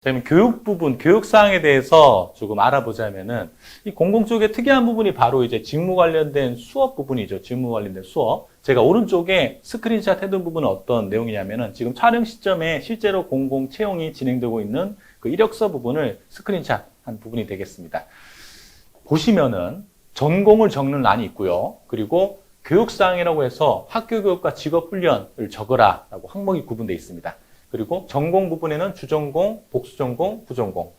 그러면 교육 부분, 교육 사항에 대해서 조금 알아보자면은 이 공공 쪽의 특이한 부분이 바로 이제 직무 관련된 수업 부분이죠. 직무 관련된 수업. 제가 오른쪽에 스크린샷 해둔 부분은 어떤 내용이냐면은 지금 촬영 시점에 실제로 공공 채용이 진행되고 있는 그 이력서 부분을 스크린샷 한 부분이 되겠습니다. 보시면은 전공을 적는 란이 있고요. 그리고 교육사항이라고 해서 학교 교육과 직업훈련을 적어라 라고 항목이 구분되어 있습니다. 그리고 전공 부분에는 주전공, 복수전공, 부전공.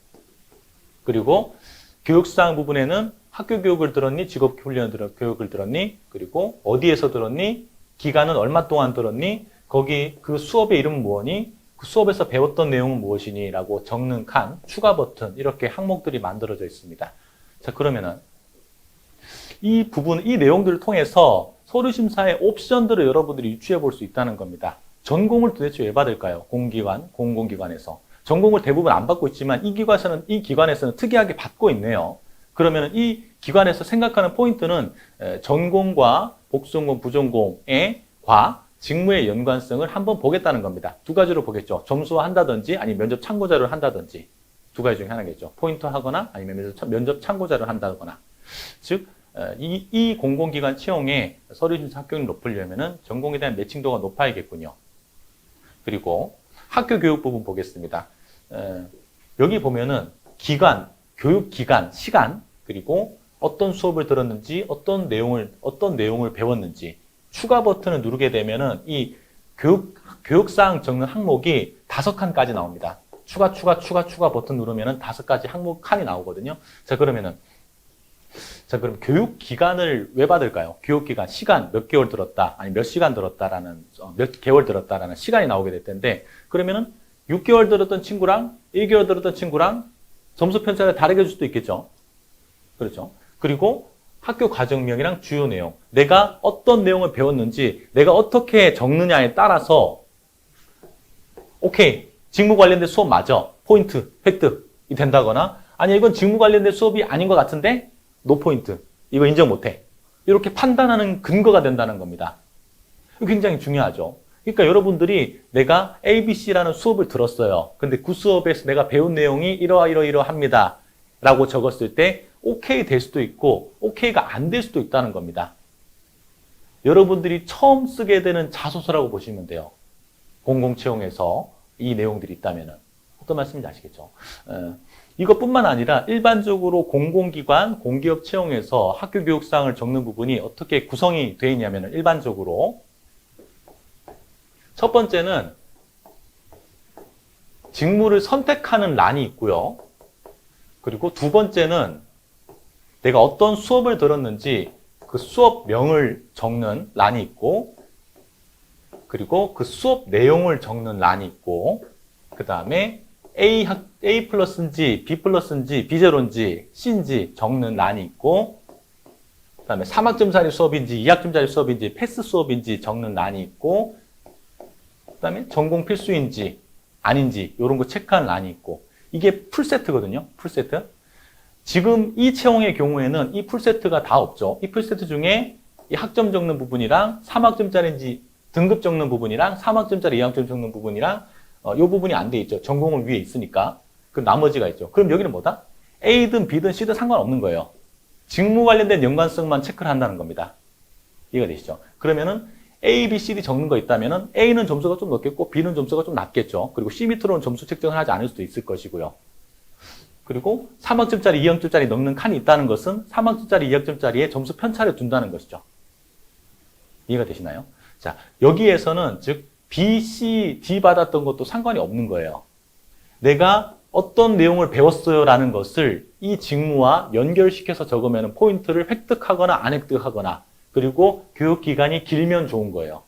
그리고 교육사항 부분에는 학교 교육을 들었니, 직업훈련 교육을 들었니, 그리고 어디에서 들었니, 기간은 얼마 동안 들었니, 거기 그 수업의 이름은 뭐니, 그 수업에서 배웠던 내용은 무엇이니 라고 적는 칸, 추가 버튼 이렇게 항목들이 만들어져 있습니다. 자, 그러면은 이 부분, 이 내용들을 통해서 서류심사의 옵션들을 여러분들이 유추해 볼 수 있다는 겁니다. 전공을 도대체 왜 받을까요? 공기관, 공공기관에서. 전공을 대부분 안 받고 있지만 이 기관에서는 특이하게 받고 있네요. 그러면 이 기관에서 생각하는 포인트는 전공과 복수전공, 부전공의 직무의 연관성을 한번 보겠다는 겁니다. 두 가지로 보겠죠. 점수화한다든지 아니면 면접 참고자료를 한다든지 두 가지 중에 하나겠죠. 포인트 하거나 아니면 면접 참고자료를 한다거나. 즉 이 공공기관 채용에 서류심사 합격률을 높이려면 전공에 대한 매칭도가 높아야겠군요. 그리고 학교 교육 부분 보겠습니다. 여기 보면은 기간, 교육기간, 시간, 그리고 어떤 수업을 들었는지, 어떤 내용을 배웠는지, 추가 버튼을 누르게 되면은 이 교육사항 적는 항목이 5칸까지 나옵니다. 추가 버튼 누르면은 5가지 항목 칸이 나오거든요. 그럼 교육기간을 왜 받을까요? 교육기간, 시간 몇 개월 들었다, 아니 몇 시간 들었다라는, 몇 개월 들었다라는 시간이 나오게 될 텐데, 그러면은 6개월 들었던 친구랑 1개월 들었던 친구랑 점수 편차가 다르게 줄 수도 있겠죠. 그렇죠. 그리고 학교 과정명이랑 주요 내용, 내가 어떤 내용을 배웠는지, 내가 어떻게 적느냐에 따라서, 오케이, 직무 관련된 수업 맞아. 포인트, 획득이 된다거나, 아니, 이건 직무 관련된 수업이 아닌 것 같은데, 노포인트. 이거 인정 못해. 이렇게 판단하는 근거가 된다는 겁니다. 이거 굉장히 중요하죠. 그러니까 여러분들이 내가 ABC라는 수업을 들었어요. 근데 그 수업에서 내가 배운 내용이 이러이러합니다. 라고 적었을 때 오케이 될 수도 있고 오케이가 안 될 수도 있다는 겁니다. 여러분들이 처음 쓰게 되는 자소서라고 보시면 돼요. 공공채용에서 이 내용들이 있다면. 어떤 말씀인지 아시겠죠? 이것뿐만 아니라 일반적으로 공공기관, 공기업 채용에서 학교 교육사항을 적는 부분이 어떻게 구성이 되어 있냐면 일반적으로 첫 번째는 직무를 선택하는 란이 있고요. 그리고 두 번째는 내가 어떤 수업을 들었는지 그 수업명을 적는 란이 있고, 그리고 그 수업 내용을 적는 란이 있고, 그 다음에 A 플러스인지 B 플러스인지 B제로인지 C인지 적는 란이 있고, 그 다음에 3학점짜리 수업인지 2학점짜리 수업인지 패스 수업인지 적는 란이 있고, 그 다음에 전공 필수인지 아닌지 이런 거 체크하는 란이 있고, 이게 풀세트거든요. 풀세트. 지금 이 채용의 경우에는 이 풀세트가 다 없죠. 이 풀세트 중에 이 학점 적는 부분이랑 3학점짜리인지 등급 적는 부분이랑 3학점짜리 2학점 적는 부분이랑 이 부분이 안 돼 있죠. 전공은 위에 있으니까. 그 나머지가 있죠. 그럼 여기는 뭐다? A든 B든 C든 상관없는 거예요. 직무 관련된 연관성만 체크를 한다는 겁니다. 이해가 되시죠? 그러면은 A, B, C, D 적는 거 있다면은 A는 점수가 좀 높겠고 B는 점수가 좀 낮겠죠. 그리고 C 밑으로는 점수 책정을 하지 않을 수도 있을 것이고요. 그리고 3학점짜리, 2학점짜리 넣는 칸이 있다는 것은 3학점짜리, 2학점짜리에 점수 편차를 둔다는 것이죠. 이해가 되시나요? 자, 여기에서는 즉 B, C, D 받았던 것도 상관이 없는 거예요. 내가 어떤 내용을 배웠어요 라는 것을 이 직무와 연결시켜서 적으면 포인트를 획득하거나 안 획득하거나, 그리고 교육기간이 길면 좋은 거예요.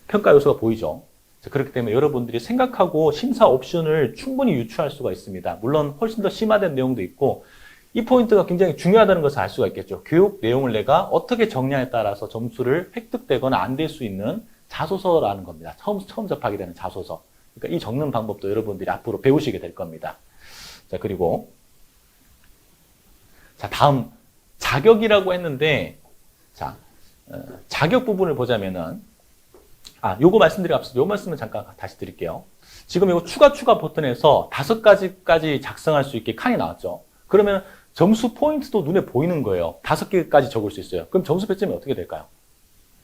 평가 요소가 보이죠? 자, 그렇기 때문에 여러분들이 생각하고 심사 옵션을 충분히 유추할 수가 있습니다. 물론 훨씬 더 심화된 내용도 있고, 이 포인트가 굉장히 중요하다는 것을 알 수가 있겠죠. 교육 내용을 내가 어떻게 정리하에 따라서 점수를 획득되거나 안 될 수 있는 자소서라는 겁니다. 처음 접하게 되는 자소서. 그러니까 이 적는 방법도 여러분들이 앞으로 배우시게 될 겁니다. 자, 그리고 자, 다음 자격이라고 했는데, 자, 자격 부분을 보자면은, 요거 말씀드리고 앞서 요 말씀을 잠깐 다시 드릴게요. 지금 이거 추가 버튼에서 5가지까지 작성할 수 있게 칸이 나왔죠. 그러면 점수 포인트도 눈에 보이는 거예요. 5개까지 적을 수 있어요. 그럼 점수 배점이 어떻게 될까요?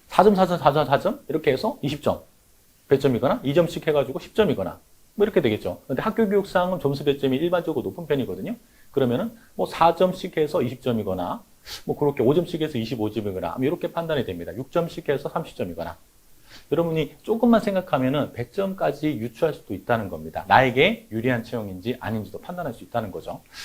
4점, 4점, 4점, 4점 이렇게 해서 20점 배점이거나 2점씩 해가지고 10점이거나 뭐 이렇게 되겠죠. 근데 학교 교육상은 점수 배점이 일반적으로 높은 편이거든요. 그러면은 뭐 4점씩 해서 20점이거나 뭐 그렇게 5점씩 해서 25점이거나 이렇게 판단이 됩니다. 6점씩 해서 30점이거나. 여러분이 조금만 생각하면은 100점까지 유추할 수도 있다는 겁니다. 나에게 유리한 채용인지 아닌지도 판단할 수 있다는 거죠.